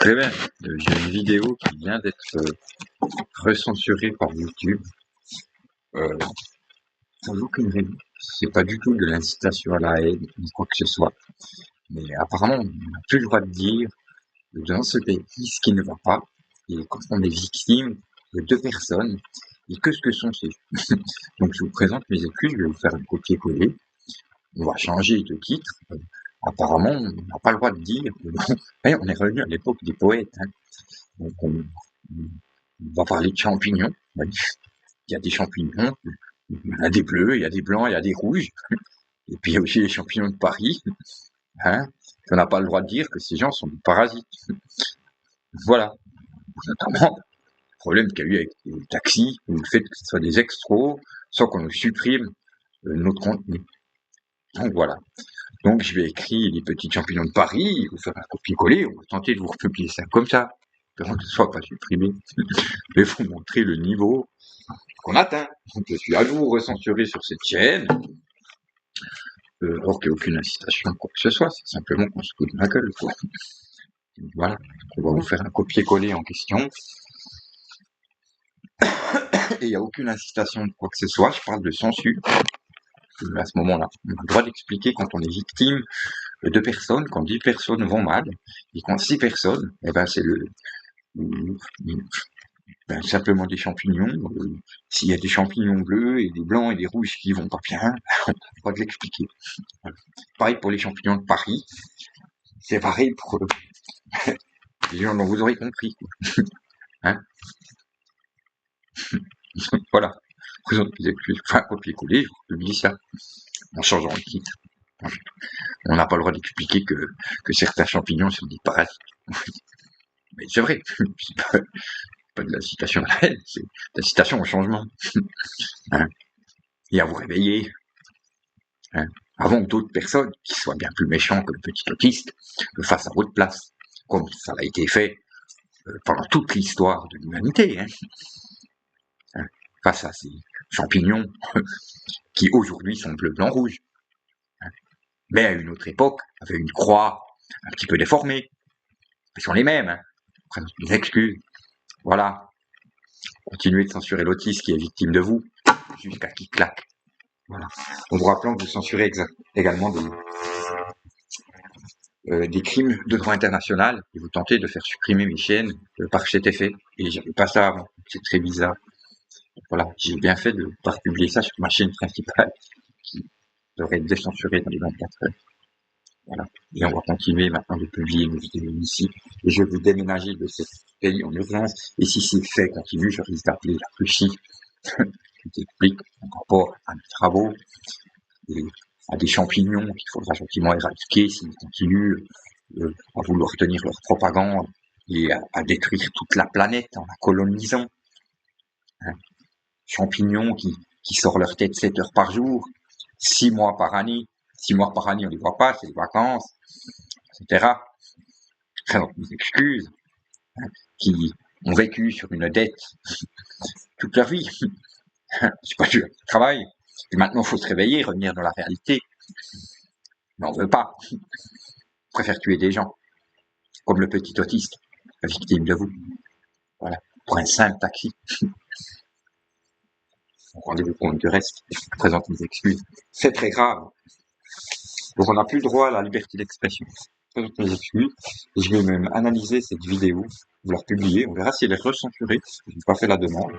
Eh ben, j'ai une vidéo qui vient d'être recensurée par YouTube, euh, sans aucune raison. C'est pas du tout de l'incitation à la haine, ni quoi que ce soit. Mais apparemment, on n'a plus le droit de dire dans ce pays ce qui ne va pas. Et quand on est victime de deux personnes, et que ce que sont ces... Donc je vous présente mes excuses, je vais vous faire un copier-coller. On va changer de titre. Apparemment, on n'a pas le droit de dire. Ouais, on est revenu à l'époque des poètes. Hein. Donc on va parler de champignons. Ouais. Il y a des champignons, il y a des bleus, il y a des blancs, il y a des rouges. Et puis il y a aussi les champignons de Paris. Hein. On n'a pas le droit de dire que ces gens sont des parasites. Voilà. Notamment, le problème qu'il y a eu avec les taxis, ou le fait que ce soit des extros, sans qu'on nous supprime notre contenu. Donc voilà. Donc je vais écrire les petits champignons de Paris, vous faire un copier-coller, on va tenter de vous republier ça comme ça, avant que ce soit pas supprimé. Mais vous montrer le niveau qu'on atteint. Donc je suis à nouveau recensuré sur cette chaîne, or qu'il n'y a aucune incitation quoi que ce soit, c'est simplement qu'on se fout de ma gueule, quoi. Donc, voilà, on va vous faire un copier-coller en question. Et il n'y a aucune incitation de quoi que ce soit, je parle de censure. À ce moment-là, on a le droit d'expliquer quand on est victime de 2 personnes, quand 10 personnes vont mal, et quand 6 personnes, eh ben c'est simplement des champignons. S'il y a des champignons bleus et des blancs et des rouges qui vont pas bien, on n'a pas de l'expliquer. Voilà. Pareil pour les champignons de Paris, c'est pareil pour les gens dont vous aurez compris. Hein. Voilà. Présente mes excuses. Enfin, copier-coller, je vous publie ça en changeant le titre. On n'a pas le droit d'expliquer que certains champignons sont des parasites. Mais c'est vrai, c'est pas de la citation à la haine, c'est de la citation au changement. Hein. Et à vous réveiller. Hein. Avant que d'autres personnes, qui soient bien plus méchants que le petit autiste, le fassent à votre place, comme ça a été fait pendant toute l'histoire de l'humanité. Hein. Hein. Face à ces champignons qui aujourd'hui sont bleu, blanc, rouge. Hein. Mais à une autre époque, avaient une croix un petit peu déformée. Ils sont les mêmes. Hein. Présente mes excuses. Voilà. Continuez de censurer l'autiste qui est victime de vous, jusqu'à qu'il claque. Voilà. En vous rappelant que vous censurez également des crimes de droit international et vous tentez de faire supprimer mes chaînes par cet effet. Et j'avais pas ça avant. C'est très bizarre. Voilà. J'ai bien fait de ne pas publier ça sur ma chaîne principale qui devrait être décensurée dans les 24 heures. Voilà. Et on va continuer maintenant de publier nos vidéos ici. Et je vais vous déménager de ce pays en urgence. Et si ces faits continuent, je risque d'appeler la Russie. Qui t'explique en rapport à mes travaux et à des champignons qu'il faudra gentiment éradiquer s'ils continuent à vouloir tenir leur propagande et à détruire toute la planète en la colonisant. Hein. Champignons qui sortent leur tête 7 heures par jour, 6 mois par année. 6 mois par année, on les voit pas, c'est les vacances, etc. Je présente mes excuses, hein, qui ont vécu sur une dette toute leur vie. C'est pas dur, travail. Et maintenant, il faut se réveiller, revenir dans la réalité. Mais on veut pas. On préfère tuer des gens, comme le petit autiste, victime de vous. Voilà, pour un simple taxi. Rendez-vous compte du reste. Je vous présente mes excuses. C'est très grave. Donc, on n'a plus le droit à la liberté d'expression. Je présente mes excuses. Et je vais même analyser cette vidéo, vous la republier. On verra si elle est recensurée. Je n'ai pas fait la demande.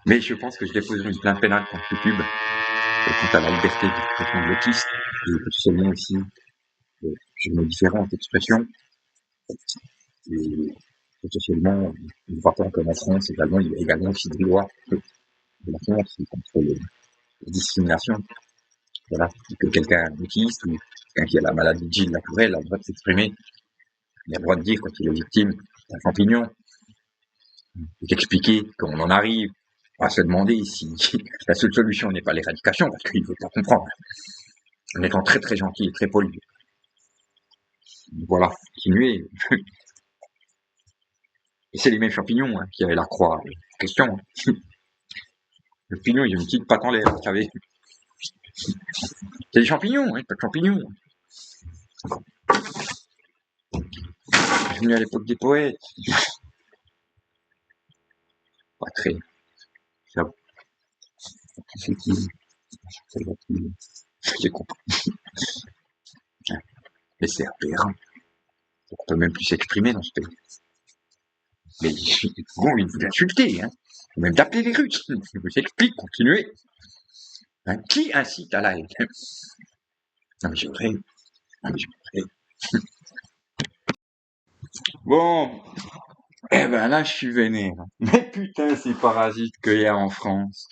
Mais je pense que je déposerai une plainte pénale contre YouTube quant à la liberté d'expression de l'autiste. Et potentiellement aussi, j'ai mes différentes expressions. Et potentiellement, on ne voit pas comme en France également, il y a également aussi des lois de la France contre les discriminations. Voilà, que quelqu'un est autiste ou quelqu'un qui a la maladie de Gilles Latourelle a le droit de s'exprimer, il a le droit de dire quand il est victime d'un champignon, et d'expliquer comment on en arrive, à se demander si la seule solution n'est pas l'éradication, parce qu'il ne faut pas comprendre, en étant très très gentil et très poli. Voilà, continuez. Et c'est les mêmes champignons qui avaient la croix en question. Le champignon, il a une petite patte en l'air, vous savez. C'est des champignons, pas de champignons. revenu à l'époque des poètes. Pas très. J'avoue. C'est qui? J'ai compris. Mais c'est aberrant. On peut même plus s'exprimer dans ce pays. Mais bon, il vous insulter, hein. Faut même d'appeler les Russes. Je vous explique, continuez. Hein, qui incite à la haine? Non mais j'ai vrai. Non mais j'ai vrai. Bon, eh ben là je suis vénère. Mais putain, ces parasites qu'il y a en France.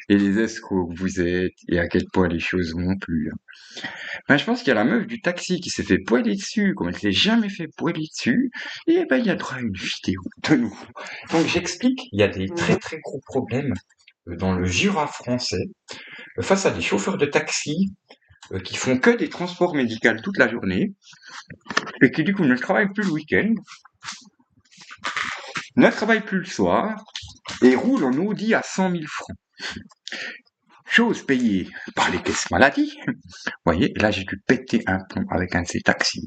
Et les escrocs que vous êtes, et à quel point les choses vont plus. Hein. Ben, je pense qu'il y a la meuf du taxi qui s'est fait poêler dessus, comme elle s'est jamais fait poêler dessus, et ben il y a droit à une vidéo de nous. Donc j'explique, il y a des très très gros problèmes dans le Jura français, face à des chauffeurs de taxi qui font que des transports médicaux toute la journée, et qui du coup ne travaillent plus le week-end, ne travaillent plus le soir, et roulent en Audi à 100 000 francs. Chose payée par les caisses maladie. Vous voyez, là j'ai dû péter un pont avec un de ces taxis.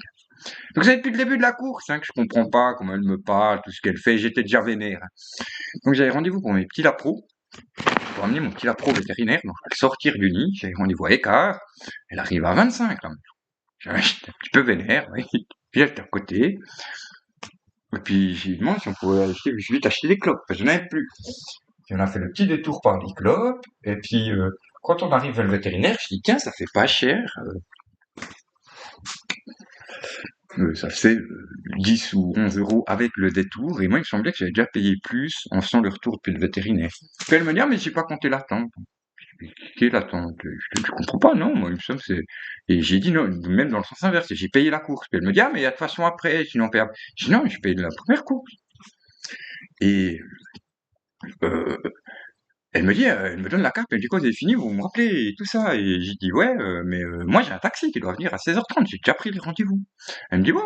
Donc c'est depuis le début de la course que je comprends pas comment elle me parle, tout ce qu'elle fait, j'étais déjà vénère. Donc j'avais rendez-vous pour mes petits lapros, pour amener mon petit lapro vétérinaire, donc je vais le sortir du nid, j'avais rendez-vous à Écart, elle arrive à 25 là. J'étais un petit peu vénère, oui. Puis j'étais à côté, et puis j'ai demandé si on pouvait acheter, je lui ai dit acheter des clopes, parce que je n'en avais plus. Puis on a fait le petit détour par les clopes, et puis quand on arrive vers le vétérinaire, je dis tiens, ça fait pas cher. Ça faisait 10 ou 11 euros avec le détour, et moi il me semblait que j'avais déjà payé plus en faisant le retour depuis le vétérinaire. Puis elle me dit ah mais j'ai pas compté l'attente. Quelle l'attente? Je comprends pas, non, moi il me semble que c'est. Et j'ai dit non, même dans le sens inverse, j'ai payé la course. Puis elle me dit ah mais il y a de toute façon après, sinon payable. Je dis non, j'ai payé la première course. Et euh, elle me dit, elle me donne la carte, elle me dit quoi, vous avez fini, vous me rappelez et tout ça. Et j'ai dit ouais, mais moi j'ai un taxi qui doit venir à 16h30, j'ai déjà pris le rendez-vous. Elle me dit ouais,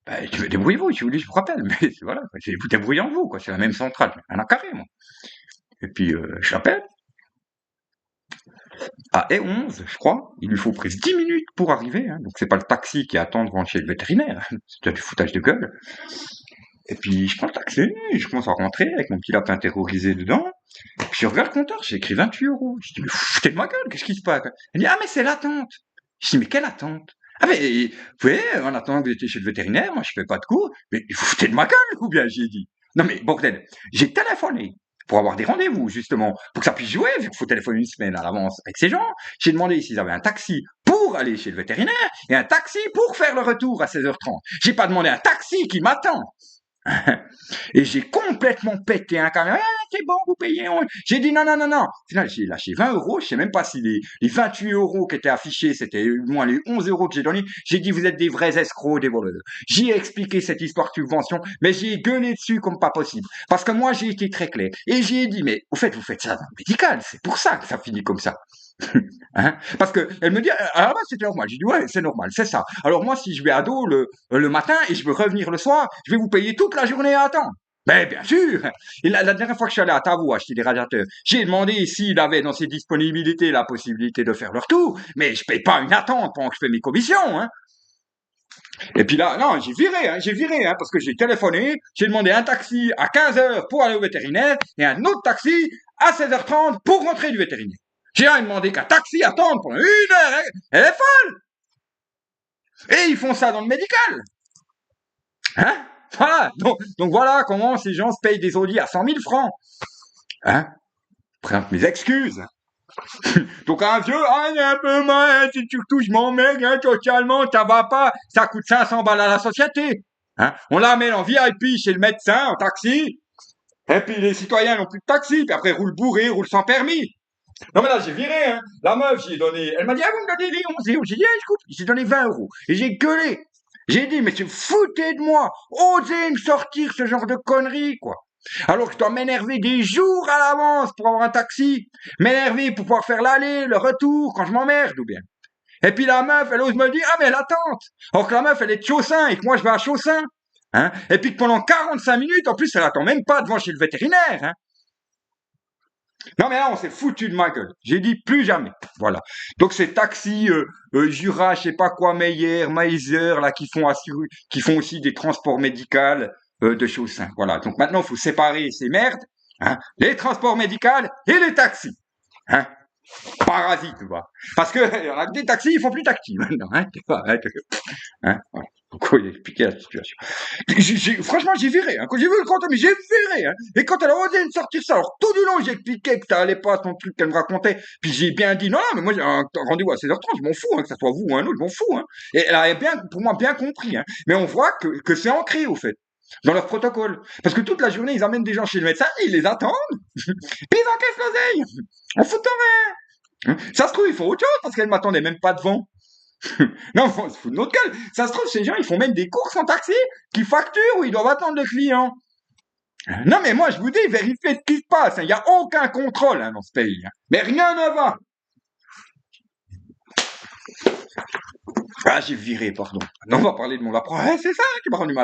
bah, débrouillez-vous, si vous voulez, je vous rappelle. Mais voilà, vous débrouillez en vous, quoi. C'est la même centrale, un an carré, moi. Et puis je l'appelle à E11, je crois. Il lui faut presque 10 minutes pour arriver. Hein. Donc c'est pas le taxi qui attend devant chez le vétérinaire. C'est déjà du foutage de gueule. Et puis je prends le taxi, je commence à rentrer avec mon petit lapin terrorisé dedans. Puis je regarde le compteur, j'ai écrit 28 euros. Je dis, mais foutez de ma gueule, qu'est-ce qui se passe? Elle dit, ah, mais c'est l'attente. Je dis, mais quelle attente? Ah, mais, vous voyez, en attendant que vous étiez chez le vétérinaire, moi, je fais pas de cours. Mais vous foutez de ma gueule, ou bien, j'ai dit. Non, mais, bordel, j'ai téléphoné pour avoir des rendez-vous, justement, pour que ça puisse jouer, vu qu'il faut téléphoner une semaine à l'avance avec ces gens. J'ai demandé s'ils avaient un taxi pour aller chez le vétérinaire et un taxi pour faire le retour à 16h30. J'ai pas demandé un taxi qui m'attend. Et j'ai complètement pété un camion. Ah, c'est bon, vous payez. J'ai dit non, non, non, non. Finalement, j'ai lâché 20 euros. Je sais même pas si les 28 euros qui étaient affichés, c'était moins les 11 euros que j'ai donnés. J'ai dit, vous êtes des vrais escrocs, des voleurs. J'ai expliqué cette histoire de subvention, mais j'ai gueulé dessus comme pas possible. Parce que moi, j'ai été très clair. Et j'ai dit, mais au fait, vous faites ça dans le médical. C'est pour ça que ça finit comme ça. Hein, parce que elle me dit ah bah c'était normal. J'ai dit ouais c'est normal, c'est ça. Alors moi si je vais à dos le matin et je veux revenir le soir, je vais vous payer toute la journée à attendre. Mais bien sûr. Et la dernière fois que je suis allé à Tavaux acheter des radiateurs, j'ai demandé s'il avait dans ses disponibilités la possibilité de faire le retour, mais je paye pas une attente pendant que je fais mes commissions. Hein. Et puis là, non, j'ai viré, parce que j'ai téléphoné, j'ai demandé un taxi à 15h pour aller au vétérinaire et un autre taxi à 16h30 pour rentrer du vétérinaire. J'ai rien demandé qu'un taxi attende pendant 1 heure. Elle est folle. Et ils font ça dans le médical. Hein? Voilà. Donc voilà comment ces gens se payent des Audi à 100 000 francs. Hein? Présente mes excuses. Donc un vieux, il est un peu mal, si tu touches mon mec, hein, totalement, ça va pas, ça coûte 500 balles à la société. Hein? On l'amène en VIP chez le médecin, en taxi. Et puis les citoyens n'ont plus de taxi, puis après roulent bourrés, roulent sans permis. Non mais là j'ai viré, hein. La meuf, j'ai donné, elle m'a dit, ah vous me donnez les 11 euros. J'ai dit, écoute, j'ai donné 20 euros. Et j'ai gueulé. J'ai dit, mais c'est foutez de moi. Osez me sortir ce genre de conneries, quoi. Alors que je dois m'énerver des jours à l'avance pour avoir un taxi. M'énerver pour pouvoir faire l'aller, le retour, quand je m'emmerde, ou bien. Et puis la meuf, elle ose me dire, ah mais elle attente. Alors que la meuf, elle est de Chaussin et que moi je vais à Chaussin. Hein. Et puis que pendant 45 minutes, en plus, elle attend même pas devant chez le vétérinaire, hein. Non, mais là, on s'est foutu de ma gueule. J'ai dit plus jamais. Voilà. Donc, ces taxis Jura, je sais pas quoi, Meyer, Meiser, là, qui font aussi des transports médicaux de choses simples. Voilà. Donc, maintenant, il faut séparer ces merdes, hein, les transports médicaux et les taxis. Hein. Parasite, tu vois. Parce que des taxis, ils font plus taxi maintenant. Hein, voilà. Donc, il a expliqué la situation. Franchement, j'ai viré. Hein. Quand j'ai vu le compte, mais j'ai viré. Hein. Et quand elle a osé me sortir ça, alors tout du long, j'ai expliqué que ça allait pas, son truc qu'elle me racontait. Puis j'ai bien dit, non, non, mais moi, j'ai un rendez-vous à 16h30, je m'en fous, hein, que ça soit vous ou un autre, je m'en fous. Hein. Et elle avait bien, pour moi, bien compris. Hein. Mais on voit que c'est ancré, au fait, dans leur protocole. Parce que toute la journée, ils amènent des gens chez le médecin, et ils les attendent, puis ils encaissent l'oseille. On fout de rien. Ça se trouve, ils font autre chose, parce qu'elle m'attendait même pas devant. Non, on se fout de notre gueule. Ça se trouve, ces gens, ils font même des courses en taxi, qui facturent ou ils doivent attendre le client. Non, mais moi, je vous dis, vérifiez ce qui se passe. Il n'y a aucun contrôle hein, dans ce pays. Hein. Mais rien ne va. Ah, j'ai viré, pardon. Non, on va parler de mon lapin. Ah, c'est ça qui m'a rendu mal.